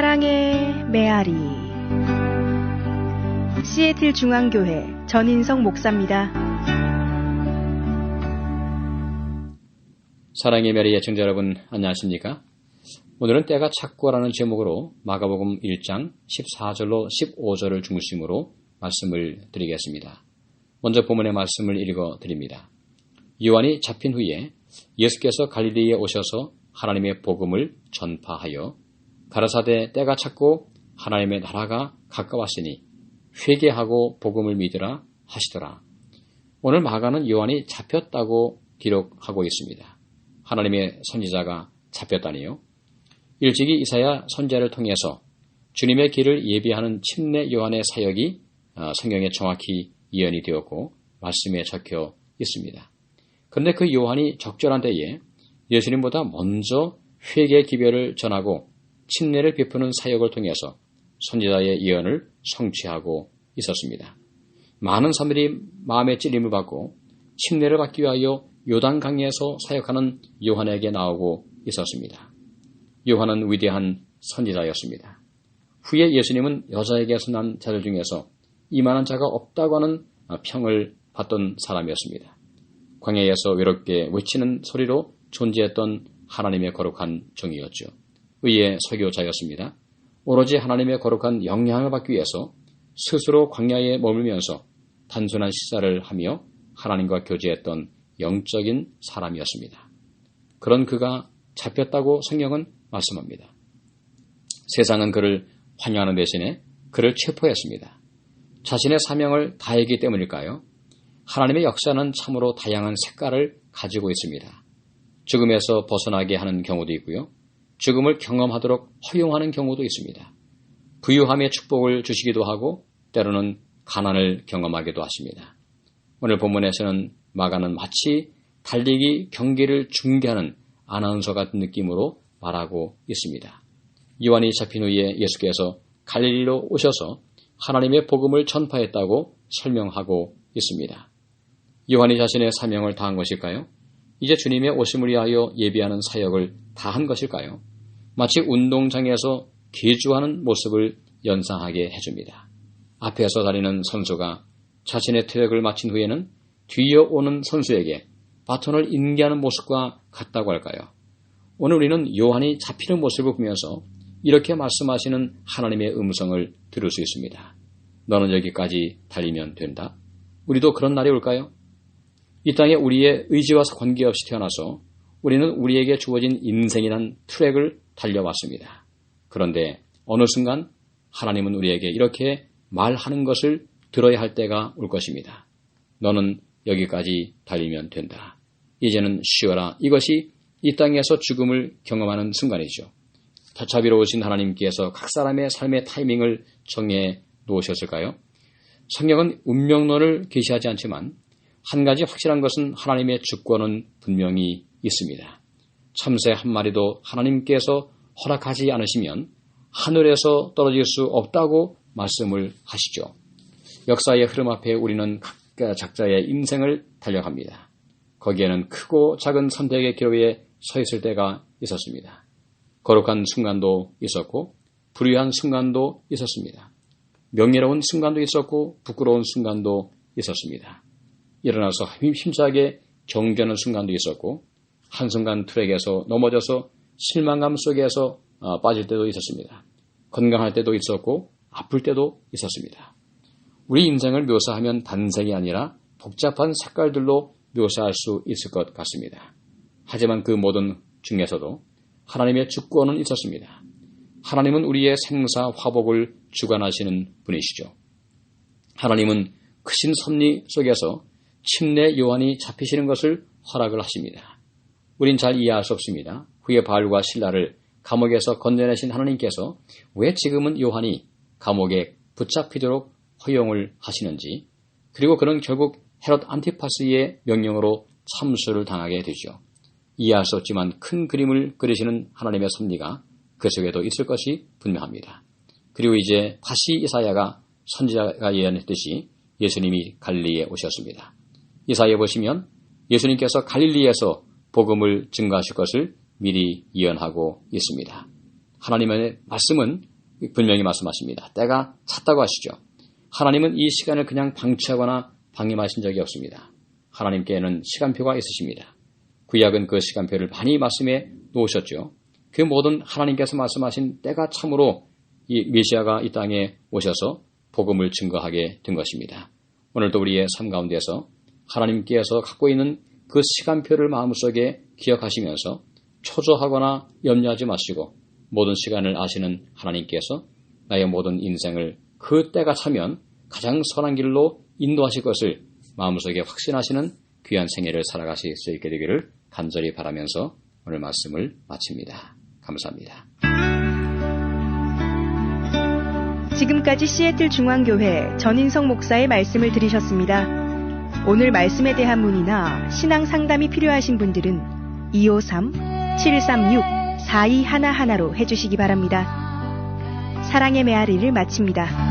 사랑의 메아리. 시애틀 중앙교회 전인성 목사입니다. 사랑의 메아리 애청자 여러분, 안녕하십니까? 오늘은 때가 찼고라는 제목으로 마가복음 1장 14절로 15절을 중심으로 말씀을 드리겠습니다. 먼저 본문의 말씀을 읽어드립니다. 요한이 잡힌 후에 예수께서 갈릴리에 오셔서 하나님의 복음을 전파하여 가라사대 때가 찼고 하나님의 나라가 가까웠으니 회개하고 복음을 믿으라 하시더라. 오늘 마가는 요한이 잡혔다고 기록하고 있습니다. 하나님의 선지자가 잡혔다니요. 일찍이 이사야 선지자를 통해서 주님의 길을 예비하는 침례 요한의 사역이 성경에 정확히 예언이 되었고 말씀에 적혀 있습니다. 그런데 그 요한이 적절한 때에 예수님보다 먼저 회개 기별을 전하고 침례를 베푸는 사역을 통해서 선지자의 예언을 성취하고 있었습니다. 많은 사람들이 마음의 찔림을 받고 침례를 받기 위하여 요단강에서 사역하는 요한에게 나오고 있었습니다. 요한은 위대한 선지자였습니다. 후에 예수님은 여자에게서 난 자들 중에서 이만한 자가 없다고 하는 평을 받던 사람이었습니다. 광야에서 외롭게 외치는 소리로 존재했던 하나님의 거룩한 종이었죠. 의의 설교자였습니다. 오로지 하나님의 거룩한 영향을 받기 위해서 스스로 광야에 머물면서 단순한 식사를 하며 하나님과 교제했던 영적인 사람이었습니다. 그런 그가 잡혔다고 성경은 말씀합니다. 세상은 그를 환영하는 대신에 그를 체포했습니다. 자신의 사명을 다했기 때문일까요? 하나님의 역사는 참으로 다양한 색깔을 가지고 있습니다. 죽음에서 벗어나게 하는 경우도 있고요. 죽음을 경험하도록 허용하는 경우도 있습니다. 부유함의 축복을 주시기도 하고 때로는 가난을 경험하기도 하십니다. 오늘 본문에서는 마가는 마치 달리기 경기를 중계하는 아나운서 같은 느낌으로 말하고 있습니다. 요한이 잡힌 후에 예수께서 갈릴리로 오셔서 하나님의 복음을 전파했다고 설명하고 있습니다. 요한이 자신의 사명을 다한 것일까요? 이제 주님의 오심을 위하여 예비하는 사역을 다한 것일까요? 마치 운동장에서 계주하는 모습을 연상하게 해줍니다. 앞에서 달리는 선수가 자신의 트랙을 마친 후에는 뒤이어 오는 선수에게 바톤을 인계하는 모습과 같다고 할까요? 오늘 우리는 요한이 잡히는 모습을 보면서 이렇게 말씀하시는 하나님의 음성을 들을 수 있습니다. 너는 여기까지 달리면 된다. 우리도 그런 날이 올까요? 이 땅에 우리의 의지와 관계없이 태어나서 우리는 우리에게 주어진 인생이란 트랙을 달려왔습니다. 그런데 어느 순간 하나님은 우리에게 이렇게 말하는 것을 들어야 할 때가 올 것입니다. 너는 여기까지 달리면 된다. 이제는 쉬어라. 이것이 이 땅에서 죽음을 경험하는 순간이죠. 자비로우신 하나님께서 각 사람의 삶의 타이밍을 정해 놓으셨을까요? 성경은 운명론을 계시하지 않지만 한 가지 확실한 것은 하나님의 주권은 분명히 있습니다. 참새 한 마리도 하나님께서 허락하지 않으시면 하늘에서 떨어질 수 없다고 말씀을 하시죠. 역사의 흐름 앞에 우리는 각자 작자의 인생을 달려갑니다. 거기에는 크고 작은 선택의 기로에 서 있을 때가 있었습니다. 거룩한 순간도 있었고 불의한 순간도 있었습니다. 명예로운 순간도 있었고 부끄러운 순간도 있었습니다. 일어나서 힘차게 경주하는 순간도 있었고 한순간 트랙에서 넘어져서 실망감 속에서 빠질 때도 있었습니다. 건강할 때도 있었고 아플 때도 있었습니다. 우리 인생을 묘사하면 단색이 아니라 복잡한 색깔들로 묘사할 수 있을 것 같습니다. 하지만 그 모든 중에서도 하나님의 주권은 있었습니다. 하나님은 우리의 생사 화복을 주관하시는 분이시죠. 하나님은 크신 섭리 속에서 침례 요한이 잡히시는 것을 허락을 하십니다. 우린 잘 이해할 수 없습니다. 후에 바울과 실라를 감옥에서 건져내신 하나님께서 왜 지금은 요한이 감옥에 붙잡히도록 허용을 하시는지, 그리고 그는 결국 헤롯 안티파스의 명령으로 참수를 당하게 되죠. 이해할 수 없지만 큰 그림을 그리시는 하나님의 섭리가 그 속에도 있을 것이 분명합니다. 그리고 이제 다시 이사야가 선지자가 예언했듯이 예수님이 갈릴리에 오셨습니다. 이사야에 보시면 예수님께서 갈릴리에서 복음을 증거하실 것을 미리 예언하고 있습니다. 하나님의 말씀은 분명히 말씀하십니다. 때가 찼다고 하시죠. 하나님은 이 시간을 그냥 방치하거나 방임하신 적이 없습니다. 하나님께는 시간표가 있으십니다. 구약은 그 시간표를 많이 말씀해 놓으셨죠. 그 모든 하나님께서 말씀하신 때가 참으로 이 메시아가 이 땅에 오셔서 복음을 증거하게 된 것입니다. 오늘도 우리의 삶 가운데서 하나님께서 갖고 있는 그 시간표를 마음속에 기억하시면서 초조하거나 염려하지 마시고 모든 시간을 아시는 하나님께서 나의 모든 인생을 그 때가 차면 가장 선한 길로 인도하실 것을 마음속에 확신하시는 귀한 생애를 살아가실 수 있게 되기를 간절히 바라면서 오늘 말씀을 마칩니다. 감사합니다. 지금까지 시애틀 중앙교회 전인성 목사의 말씀을 들으셨습니다. 오늘 말씀에 대한 문의나 신앙 상담이 필요하신 분들은 253-736-4211로 해주시기 바랍니다. 사랑의 메아리를 마칩니다.